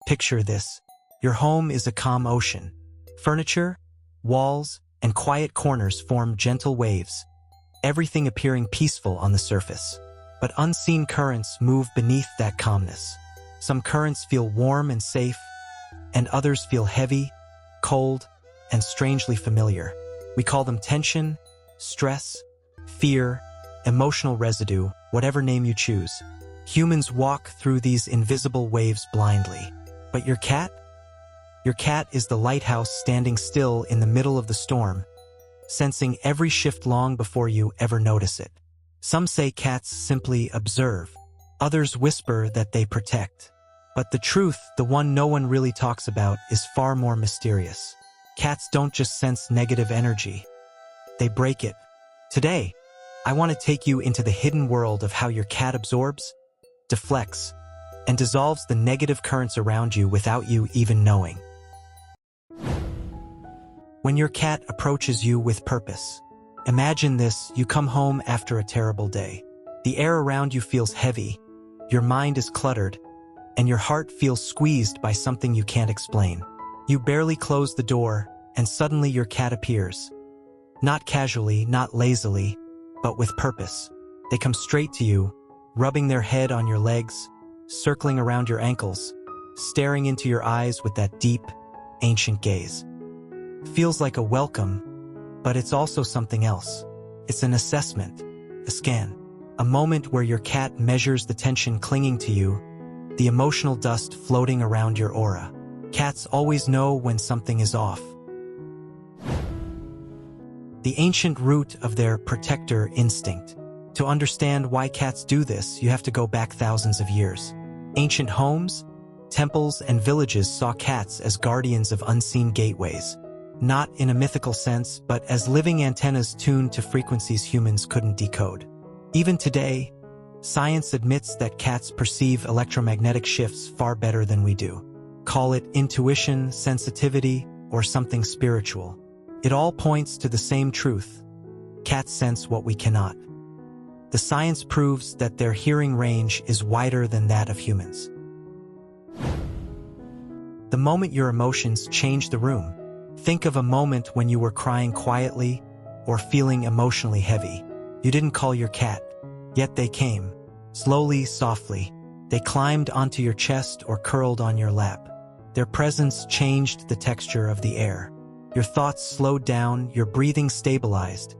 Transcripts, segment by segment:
Picture this. Your home is a calm ocean. Furniture, walls, and quiet corners form gentle waves, everything appearing peaceful on the surface. But unseen currents move beneath that calmness. Some currents feel warm and safe, and others feel heavy, cold, and strangely familiar. We call them tension, stress, fear, emotional residue, whatever name you choose. Humans walk through these invisible waves blindly. But your cat? Your cat is the lighthouse standing still in the middle of the storm, sensing every shift long before you ever notice it. Some say cats simply observe. Others whisper that they protect. But the truth, the one no one really talks about, is far more mysterious. Cats don't just sense negative energy. They break it. Today, I want to take you into the hidden world of how your cat absorbs, deflects, and dissolves the negative currents around you without you even knowing. When your cat approaches you with purpose. Imagine this: you come home after a terrible day. The air around you feels heavy, your mind is cluttered, and your heart feels squeezed by something you can't explain. You barely close the door, and suddenly your cat appears. Not casually, not lazily, but with purpose. They come straight to you, rubbing their head on your legs, circling around your ankles, staring into your eyes with that deep, ancient gaze. Feels like a welcome, but it's also something else. It's an assessment, a scan, a moment where your cat measures the tension clinging to you, the emotional dust floating around your aura. Cats always know when something is off. The ancient root of their protector instinct. To understand why cats do this, you have to go back thousands of years. Ancient homes, temples, and villages saw cats as guardians of unseen gateways. Not in a mythical sense, but as living antennas tuned to frequencies humans couldn't decode. Even today, science admits that cats perceive electromagnetic shifts far better than we do. Call it intuition, sensitivity, or something spiritual. It all points to the same truth. Cats sense what we cannot. The science proves that their hearing range is wider than that of humans. The moment your emotions change the room. Think of a moment when you were crying quietly or feeling emotionally heavy. You didn't call your cat, yet they came. Slowly, softly. They climbed onto your chest or curled on your lap. Their presence changed the texture of the air. Your thoughts slowed down, your breathing stabilized,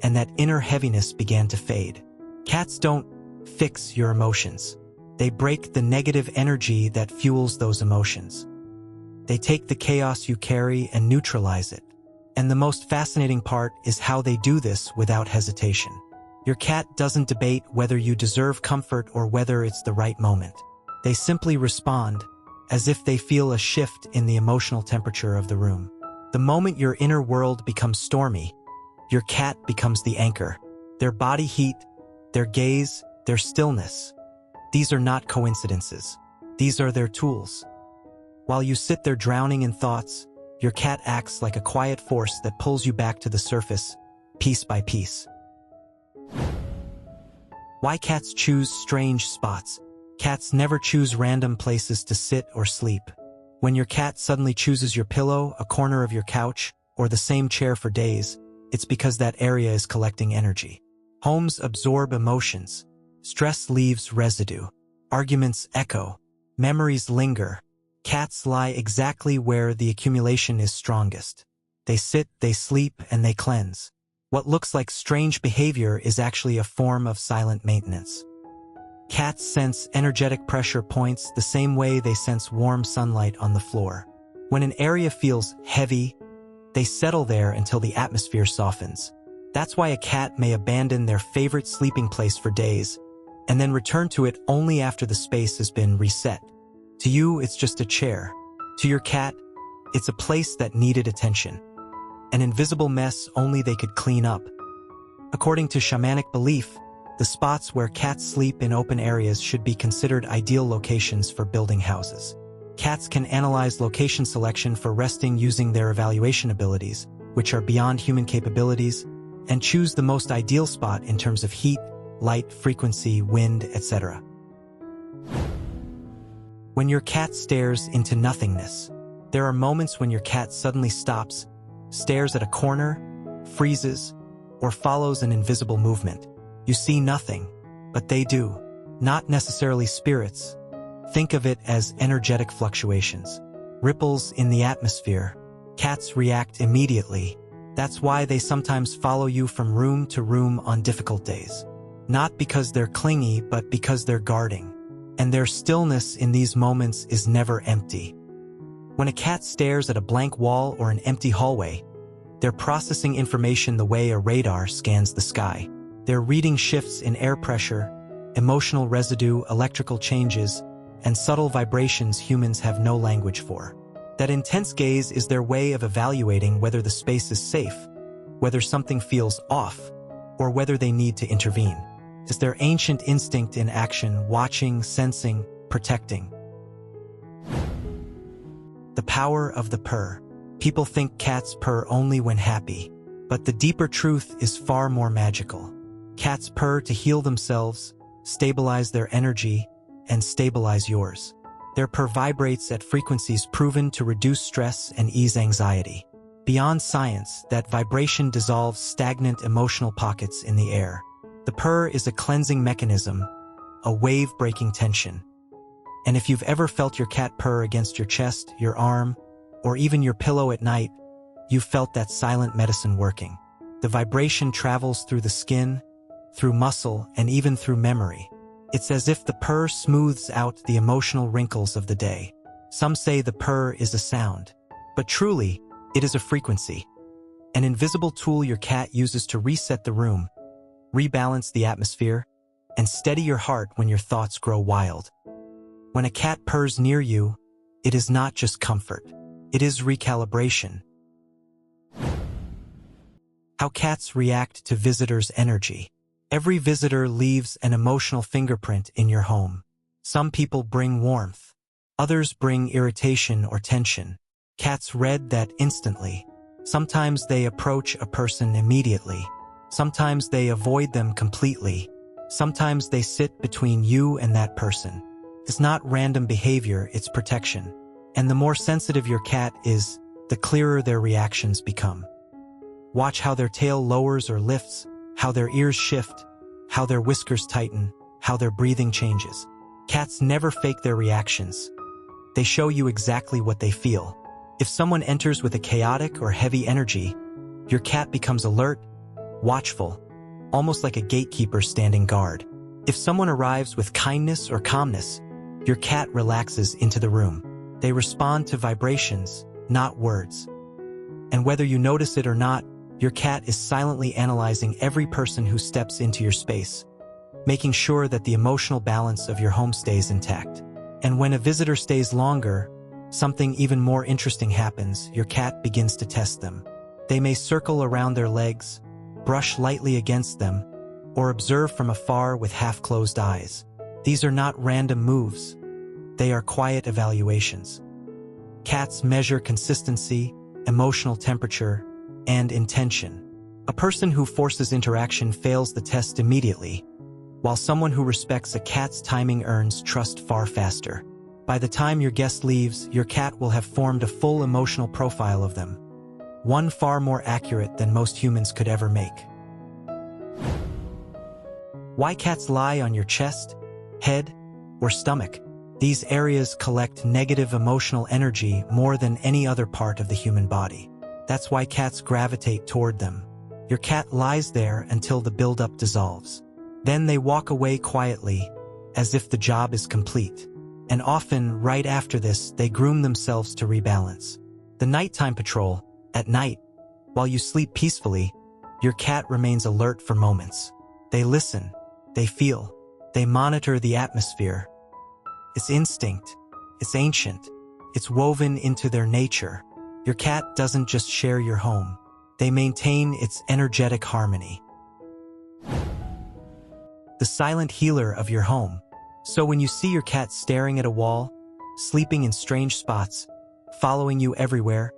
and that inner heaviness began to fade. Cats don't fix your emotions. They break the negative energy that fuels those emotions. They take the chaos you carry and neutralize it. And the most fascinating part is how they do this without hesitation. Your cat doesn't debate whether you deserve comfort or whether it's the right moment. They simply respond, as if they feel a shift in the emotional temperature of the room. The moment your inner world becomes stormy, your cat becomes the anchor. Their body heat, their gaze, their stillness. These are not coincidences. These are their tools. While you sit there drowning in thoughts, your cat acts like a quiet force that pulls you back to the surface, piece by piece. Why cats choose strange spots? Cats never choose random places to sit or sleep. When your cat suddenly chooses your pillow, a corner of your couch, or the same chair for days, it's because that area is collecting energy. Homes absorb emotions. Stress leaves residue. Arguments echo. Memories linger. Cats lie exactly where the accumulation is strongest. They sit, they sleep, and they cleanse. What looks like strange behavior is actually a form of silent maintenance. Cats sense energetic pressure points the same way they sense warm sunlight on the floor. When an area feels heavy, they settle there until the atmosphere softens. That's why a cat may abandon their favorite sleeping place for days, and then return to it only after the space has been reset. To you, it's just a chair. To your cat, it's a place that needed attention. An invisible mess only they could clean up. According to shamanic belief, the spots where cats sleep in open areas should be considered ideal locations for building houses. Cats can analyze location selection for resting using their evaluation abilities, which are beyond human capabilities, and choose the most ideal spot in terms of heat, light, frequency, wind, etc. When your cat stares into nothingness. There are moments when your cat suddenly stops, stares at a corner, freezes, or follows an invisible movement. You see nothing, but they do. Not necessarily spirits. Think of it as energetic fluctuations. Ripples in the atmosphere. Cats react immediately. That's why they sometimes follow you from room to room on difficult days. Not because they're clingy, but because they're guarding. And their stillness in these moments is never empty. When a cat stares at a blank wall or an empty hallway, they're processing information the way a radar scans the sky. They're reading shifts in air pressure, emotional residue, electrical changes, and subtle vibrations humans have no language for. That intense gaze is their way of evaluating whether the space is safe, whether something feels off, or whether they need to intervene. It's their ancient instinct in action, watching, sensing, protecting. The power of the purr. People think cats purr only when happy, but the deeper truth is far more magical. Cats purr to heal themselves, stabilize their energy, and stabilize yours. Their purr vibrates at frequencies proven to reduce stress and ease anxiety. Beyond science, that vibration dissolves stagnant emotional pockets in the air. The purr is a cleansing mechanism, a wave breaking tension. And if you've ever felt your cat purr against your chest, your arm, or even your pillow at night, you've felt that silent medicine working. The vibration travels through the skin, through muscle, and even through memory. It's as if the purr smooths out the emotional wrinkles of the day. Some say the purr is a sound, but truly, it is a frequency. An invisible tool your cat uses to reset the room, rebalance the atmosphere, and steady your heart when your thoughts grow wild. When a cat purrs near you, it is not just comfort. It is recalibration. How cats react to visitors' energy. Every visitor leaves an emotional fingerprint in your home. Some people bring warmth. Others bring irritation or tension. Cats read that instantly. Sometimes they approach a person immediately. Sometimes they avoid them completely. Sometimes they sit between you and that person. It's not random behavior, it's protection. And the more sensitive your cat is, the clearer their reactions become. Watch how their tail lowers or lifts, how their ears shift, how their whiskers tighten, how their breathing changes. Cats never fake their reactions. They show you exactly what they feel. If someone enters with a chaotic or heavy energy, your cat becomes alert, watchful, almost like a gatekeeper standing guard. If someone arrives with kindness or calmness, your cat relaxes into the room. They respond to vibrations, not words. And whether you notice it or not, your cat is silently analyzing every person who steps into your space, making sure that the emotional balance of your home stays intact. And when a visitor stays longer, something even more interesting happens. Your cat begins to test them. They may circle around their legs, brush lightly against them, or observe from afar with half-closed eyes. These are not random moves. They are quiet evaluations. Cats measure consistency, emotional temperature, and intention. A person who forces interaction fails the test immediately, while someone who respects a cat's timing earns trust far faster. By the time your guest leaves, your cat will have formed a full emotional profile of them, one far more accurate than most humans could ever make. Why cats lie on your chest, head, or stomach? These areas collect negative emotional energy more than any other part of the human body. That's why cats gravitate toward them. Your cat lies there until the buildup dissolves. Then they walk away quietly, as if the job is complete. And often, right after this, they groom themselves to rebalance. The nighttime patrol, at night, while you sleep peacefully, your cat remains alert for moments. They listen, they feel, they monitor the atmosphere. It's instinct, it's ancient, it's woven into their nature. Your cat doesn't just share your home, they maintain its energetic harmony. The silent healer of your home. So when you see your cat staring at a wall, sleeping in strange spots, following you everywhere,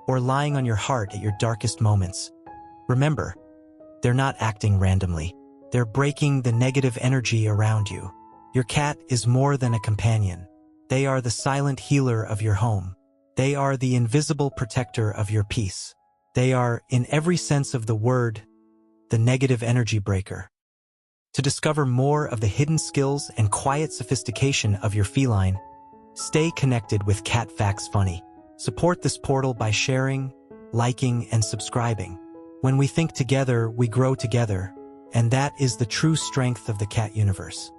or lying on your heart at your darkest moments, remember, they're not acting randomly. They're breaking the negative energy around you. Your cat is more than a companion. They are the silent healer of your home. They are the invisible protector of your peace. They are, in every sense of the word, the negative energy breaker. To discover more of the hidden skills and quiet sophistication of your feline, stay connected with Cat Facts Funny. Support this portal by sharing, liking, and subscribing. When we think together, we grow together, and that is the true strength of the cat universe.